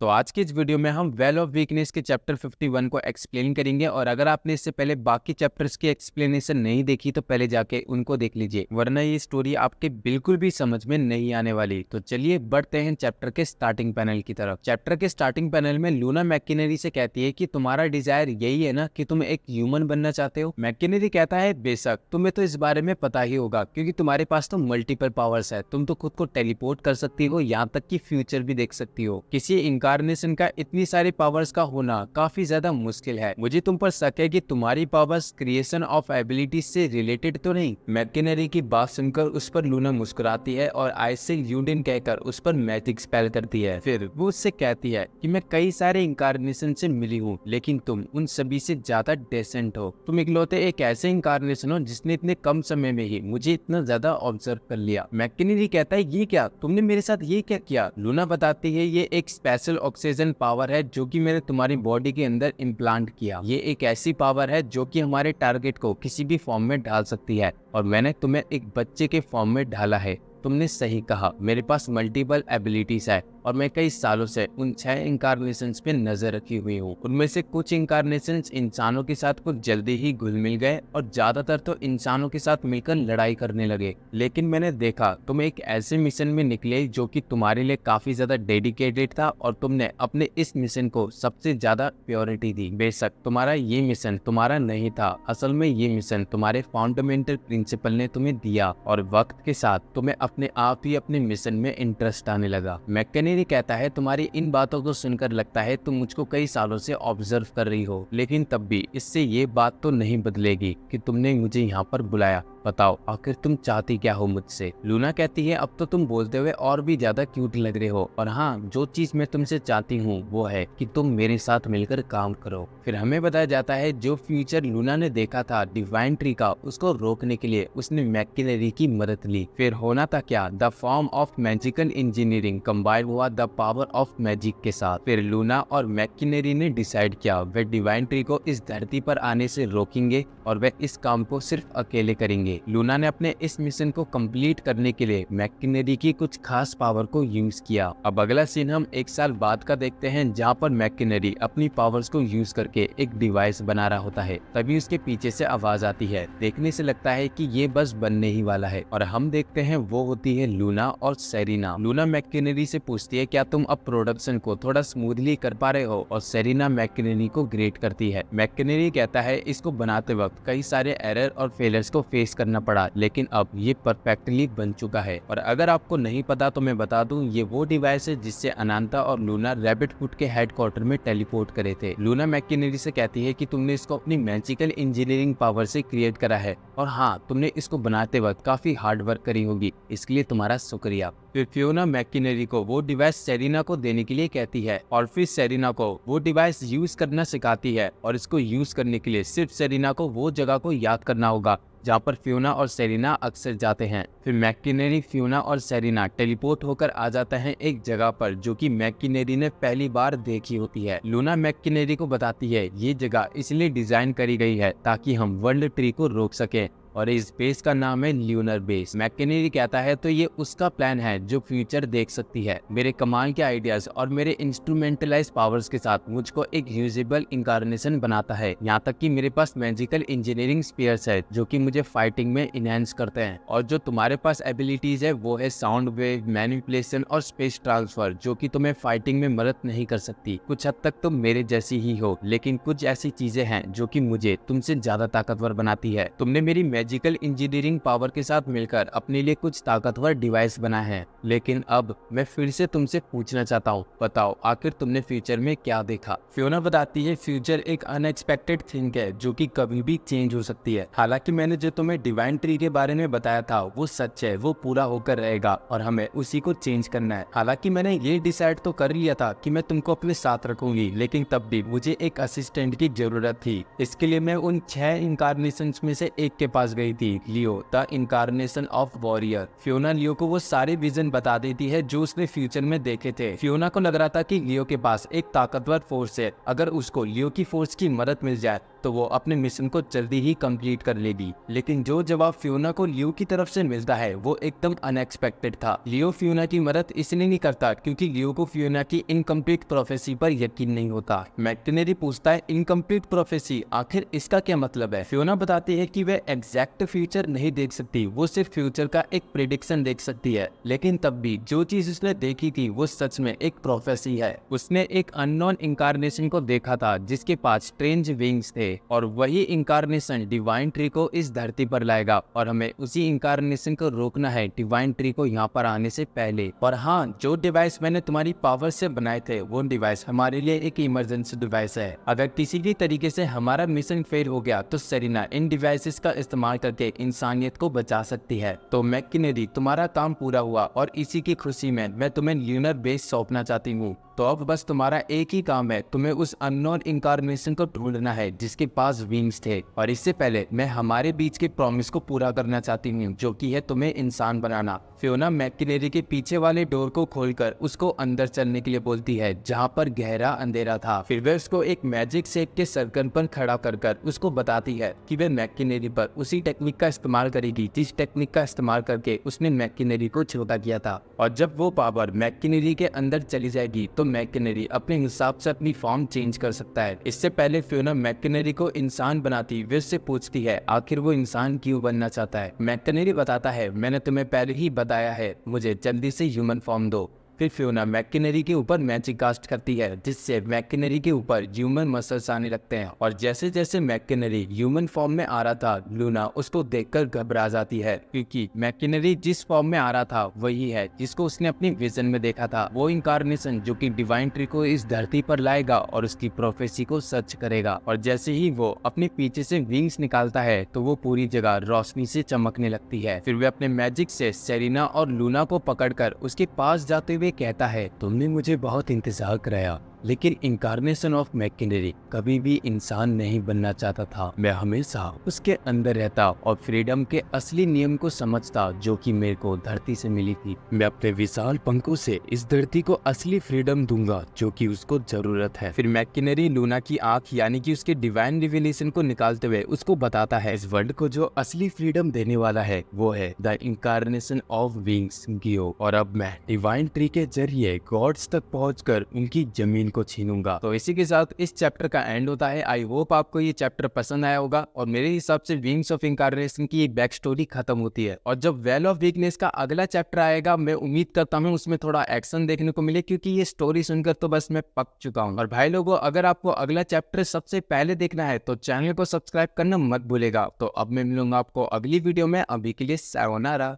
तो आज की इस वीडियो में हम वेल ऑफ वीकनेस के चैप्टर 51 को एक्सप्लेन करेंगे और अगर आपने इससे पहले बाकी चैप्टर्स की एक्सप्लेनेशन नहीं देखी तो पहले जाके उनको देख लीजिए, वरना ये स्टोरी आपके बिल्कुल भी समझ में नहीं आने वाली। तो चलिए बढ़ते हैं चैप्टर के स्टार्टिंग पैनल की तरफ। चैप्टर के स्टार्टिंग पैनल में लूना मैकिनरी से कहती है कि तुम्हारा डिजायर यही है ना कि तुम एक ह्यूमन बनना चाहते हो। मैकिनरी कहता है बेशक, तुम्हें तो इस बारे में पता ही होगा क्योंकि तुम्हारे पास तो मल्टीपल पावर्स है। तुम तो खुद को टेलीपोर्ट कर सकती हो, यहाँ तक कि फ्यूचर भी देख सकती हो। किसी इनकारनेशन का इतनी सारी पावर्स का होना काफी ज्यादा मुश्किल है। मुझे तुम पर शक है कि तुम्हारी पावर्स क्रिएशन ऑफ एबिलिटीज से रिलेटेड तो नहीं। मैकिनरी की बात सुनकर उस पर लूना मुस्कुराती है और आई से यूडिन कहकर उस पर मैजिक स्पेल करती है। फिर वो उससे कहती है कि मैं कई सारे इनकारनेशन से मिली हूँ, लेकिन तुम उन सभी से ज्यादा डेसेंट हो। तुम इकलौते एक ऐसे इनकारनेशन हो जिसने इतने कम समय में ही मुझे इतना ज्यादा ऑब्जर्व कर लिया। मैकिनरी कहता है ये क्या, तुमने मेरे साथ ये क्या किया? लूना बताती है ये एक स्पेशल ऑक्सीजन पावर है जो कि मैंने तुम्हारी बॉडी के अंदर इम्प्लांट किया। ये एक ऐसी पावर है जो कि हमारे टारगेट को किसी भी फॉर्म में ढाल सकती है और मैंने तुम्हें एक बच्चे के फॉर्म में ढाला है। तुमने सही कहा, मेरे पास मल्टीपल एबिलिटीज है और मैं कई सालों से उन 6 इनकारनेशंस पे नजर रखी हुई हूँ। उनमें से कुछ इनकारनेशंस इंसानों के साथ कुछ जल्दी ही घुल मिल गए और ज्यादातर तो इंसानों के साथ मिलकर लड़ाई करने लगे। लेकिन मैंने देखा तुम एक ऐसे मिशन में निकले जो कि तुम्हारे लिए काफी ज्यादा डेडिकेटेड था और तुमने अपने इस मिशन को सबसे ज्यादा प्रायोरिटी दी। बेशक तुम्हारा ये मिशन तुम्हारा नहीं था, असल में ये मिशन तुम्हारे फंडामेंटल प्रिंसिपल ने तुम्हें दिया और वक्त के साथ तुम्हें अपने आप ही अपने मिशन में इंटरेस्ट आने लगा। मैकिनरी कहता है तुम्हारी इन बातों को सुनकर लगता है तुम मुझको कई सालों से ऑब्जर्व कर रही हो, लेकिन तब भी इससे ये बात तो नहीं बदलेगी कि तुमने मुझे यहाँ पर बुलाया। बताओ आखिर तुम चाहती क्या हो मुझसे? लूना कहती है अब तो तुम बोलते हुए और भी ज्यादा क्यूट लग रहे हो और हाँ, जो चीज मैं तुमसे चाहती हूँ वो है कि तुम मेरे साथ मिलकर काम करो। फिर हमें बताया जाता है जो फ्यूचर लूना ने देखा था डिवाइन ट्री का, उसको रोकने के लिए उसने मैकिनरी की मदद ली। फिर होना था क्या, the form of magical engineering combine हुआ द पावर ऑफ मैजिक के साथ। फिर लूना और मैकिनरी ने डिसाइड किया वे डिवाइन ट्री को इस धरती पर आने से रोकेंगे और वे इस काम को सिर्फ अकेले करेंगे। लूना ने अपने इस मिशन को कंप्लीट करने के लिए मैकिनरी की कुछ खास पावर को यूज किया। अब अगला सीन हम 1 साल बाद का देखते हैं जहाँ पर मैकिनरी अपनी पावर्स को यूज करके एक डिवाइस बना रहा होता है। तभी उसके पीछे से आवाज आती है। देखने से लगता है कि ये बस बनने ही वाला है और हम देखते हैं वो होती है लूना और सेरिना। लूना मैकिनरी से पूछती है क्या तुम अब प्रोडक्शन को थोड़ा स्मूथली कर पा रहे हो और सेरिना मैकिनरी को ग्रेट करती है। मैकिनरी कहता है इसको बनाते वक्त कई सारे एरर और फेलियर्स को फेस करना पड़ा, लेकिन अब ये परफेक्टली बन चुका है। और अगर आपको नहीं पता तो मैं बता दूं, ये वो डिवाइस है जिससे अनांता और लूना रैबिट फुट के हेडक्वार्टर में टेलीपोर्ट करे थे। लूना मैकिनरी से कहती है कि तुमने इसको अपनी मैजिकल इंजीनियरिंग पावर से क्रिएट करा है और हाँ, तुमने इसको बनाते वक्त काफी हार्ड वर्क करी होगी, इसके लिए तुम्हारा शुक्रिया। फिर फियोना मैकिनरी को वो डिवाइस सेरिना को देने के लिए कहती है और फिर सेरिना को वो डिवाइस यूज करना सिखाती है और इसको यूज करने के लिए सिर्फ सेरिना को वो जगह को याद करना होगा जहाँ पर फियोना और सेरिना अक्सर जाते हैं। फिर मैकिनरी, फियोना और सेरिना टेलीपोर्ट होकर आ जाते हैं एक जगह पर जो कि मैकिनरी ने पहली बार देखी होती है। लूना मैकिनरी को बताती है ये जगह इसलिए डिजाइन करी गई है ताकि हम वर्ल्ड ट्री को रोक सके और इस बेस का नाम है ल्यूनर बेस। मैकिनरी कहता है तो ये उसका प्लान है जो फ्यूचर देख सकती है। मेरे कमाल के आइडियाज और मेरे इंस्ट्रूमेंटलाइज पावर्स के साथ मुझको एक यूजेबल इनकारनेशन बनाता है। यहाँ तक कि मेरे पास मैजिकल इंजीनियरिंग स्पीयर्स है जो कि मुझे फाइटिंग में इनहेंस करते हैं और जो तुम्हारे पास एबिलिटीज है वो है साउंड वेव, मैनिपुलेशन और स्पेस ट्रांसफर जो कि तुम्हें फाइटिंग में मदद नहीं कर सकती। कुछ हद तक तुम मेरे जैसी ही हो, लेकिन कुछ ऐसी चीजें हैं जो कि मुझे तुमसे ज्यादा ताकतवर बनाती है। तुमने मेरी मैजिकल इंजीनियरिंग पावर के साथ मिलकर अपने लिए कुछ ताकतवर डिवाइस बनाए हैं, लेकिन अब मैं फिर से तुमसे पूछना चाहता हूँ, बताओ आखिर तुमने फ्यूचर में क्या देखा? फियोना बताती है फ्यूचर एक अनएक्सपेक्टेड थिंग है जो कि कभी भी चेंज हो सकती है। हालांकि मैंने जो तुम्हें डिवाइन ट्री के बारे में बताया था वो सच है, वो पूरा होकर रहेगा और हमें उसी को चेंज करना है। हालांकि मैंने ये डिसाइड तो कर लिया था कि मैं तुमको अपने साथ रखूंगी, लेकिन तब भी मुझे एक असिस्टेंट की जरूरत थी। इसके लिए मैं उन 6 इनकारनेशंस में से एक के पास गई थी Leo the incarnation of warrior. Fiona Leo को वो सारे विजन बता देती है जो उसने फ्यूचर में देखे थे। फियोना को लग रहा था कि लियो के पास एक ताकतवर फोर्स है, अगर उसको लियो की फोर्स की मदद मिल जाए तो वो अपने मिशन को जल्दी ही कंप्लीट कर लेगी। लेकिन जो जवाब फियोना को लियो की तरफ से मिलता है वो एकदम अनएक्सपेक्टेड था। लियो फियोना की मदद इसलिए नहीं करता क्योंकि लियो को फियोना की इनकम्प्लीट प्रोफेसी पर यकीन नहीं होता। मैकनेरी पूछता है इनकम्प्लीट प्रोफेसी आखिर इसका क्या मतलब है। फियोना बताती है कि वह एग्जैक्ट फ्यूचर नहीं देख सकती, वो सिर्फ फ्यूचर का एक प्रेडिक्शन देख सकती है। लेकिन तब भी जो चीज उसने देखी थी वो सच में एक प्रोफेसी है। उसने एक अननोन इंकारनेशन को देखा था जिसके पास स्ट्रेंज विंग्स थे और वही इंकारनेशन डिवाइन ट्री को इस धरती पर लाएगा और हमें उसी इंकारनेशन को रोकना है डिवाइन ट्री को यहाँ पर आने से पहले। और हाँ, जो डिवाइस मैंने तुम्हारी पावर से बनाए थे वो डिवाइस हमारे लिए एक इमरजेंसी डिवाइस है। अगर किसी भी तरीके से हमारा मिशन फेल हो गया तो सेरिना इन डिवाइसेस का इस्तेमाल करके इंसानियत को बचा सकती है। तो मैकनेरी, तुम्हारा काम पूरा हुआ और इसी की खुशी में मैं तुम्हें ल्यूनर बेस सौंपना चाहती हूँ। तो अब बस तुम्हारा एक ही काम है, तुम्हें उस अननोन इंकारनेशन को ढूंढना है जिसके पास विंग्स थे। और इससे पहले मैं हमारे बीच के प्रॉमिस को पूरा करना चाहती हूँ जो कि है तुम्हें इंसान बनाना। फियोना मैकनेरी के पीछे वाले डोर को खोलकर उसको अंदर चलने के लिए बोलती है जहाँ पर गहरा अंधेरा था। फिर वह उसको एक मैजिक शेप के सर्कल पर खड़ा कर उसको बताती है कि वह मैकनेरी पर उसी टेक्निक का इस्तेमाल करेगी जिस टेक्निक का इस्तेमाल करके उसने मैकनेरी को छोटा किया था। और जब वो पावर मैकनेरी के अंदर चली जाएगी तो मैकनेरी अपने हिसाब से अपनी फॉर्म चेंज कर सकता है। इससे पहले फियोना मैकनेरी को इंसान बनाती वे उससे पूछती है आखिर वो इंसान क्यों बनना चाहता है। मैकनेरी बताता है मैंने तुम्हें पहले ही बताया है, मुझे जल्दी से ह्यूमन फॉर्म दो। फिर फियोना मैकनेरी के ऊपर मैजिक कास्ट करती है जिससे मैकनेरी के ऊपर ह्यूमन मसल्स आने लगते हैं। और जैसे जैसे मैकनेरी ह्यूमन फॉर्म में आ रहा था लूना उसको देखकर घबरा जाती है क्योंकि मैकनेरी जिस फॉर्म में आ रहा था वही है जिसको उसने अपनी विजन में देखा था, वो इंकारनेशन जो कि डिवाइन ट्री को इस धरती पर लाएगा और उसकी प्रोफेसी को सच करेगा। और जैसे ही वो अपने पीछे से विंग्स निकालता है तो वो पूरी जगह रोशनी से चमकने लगती है। फिर वे अपने मैजिक से सेरिना और लूना को पकड़कर उसके पास जाते हुए कहता है तुमने मुझे बहुत इंतजार कराया, लेकिन इंकारनेशन ऑफ मैकनेरी कभी भी इंसान नहीं बनना चाहता था। मैं हमेशा उसके अंदर रहता और फ्रीडम के असली नियम को समझता जो कि मेरे को धरती से मिली थी। मैं अपने विशाल पंखों से इस धरती को असली फ्रीडम दूंगा जो कि उसको जरूरत है। फिर मैकनेरी लूना की आंख यानी कि उसके डिवाइन रिवेलेशन को निकालते हुए उसको बताता है इस वर्ल्ड को जो असली फ्रीडम देने वाला है वो है द इंकारनेशन ऑफ विंग्स गियो। और अब मैं डिवाइन ट्री के जरिए गॉड्स तक पहुंचकर उनकी जमीन को छीनूंगा। तो इसी के साथ इस चैप्टर का एंड होता है। आई होप आपको ये चैप्टर पसंद आया होगा और मेरे हिसाब से विंग्स ऑफ इंकारनेशन की ये बैक स्टोरी खत्म होती है। और जब वेल ऑफ वीकनेस का अगला चैप्टर आएगा मैं उम्मीद करता हूँ उसमें थोड़ा एक्शन देखने को मिले क्योंकि ये स्टोरी सुनकर तो बस मैं पक चुका हूँ। और भाई लोगों, अगर आपको अगला चैप्टर सबसे पहले देखना है तो चैनल को सब्सक्राइब करना मत भूलेगा। तो अब मैं मिलूंगा आपको अगली वीडियो में, अभी के लिए सायोनारा।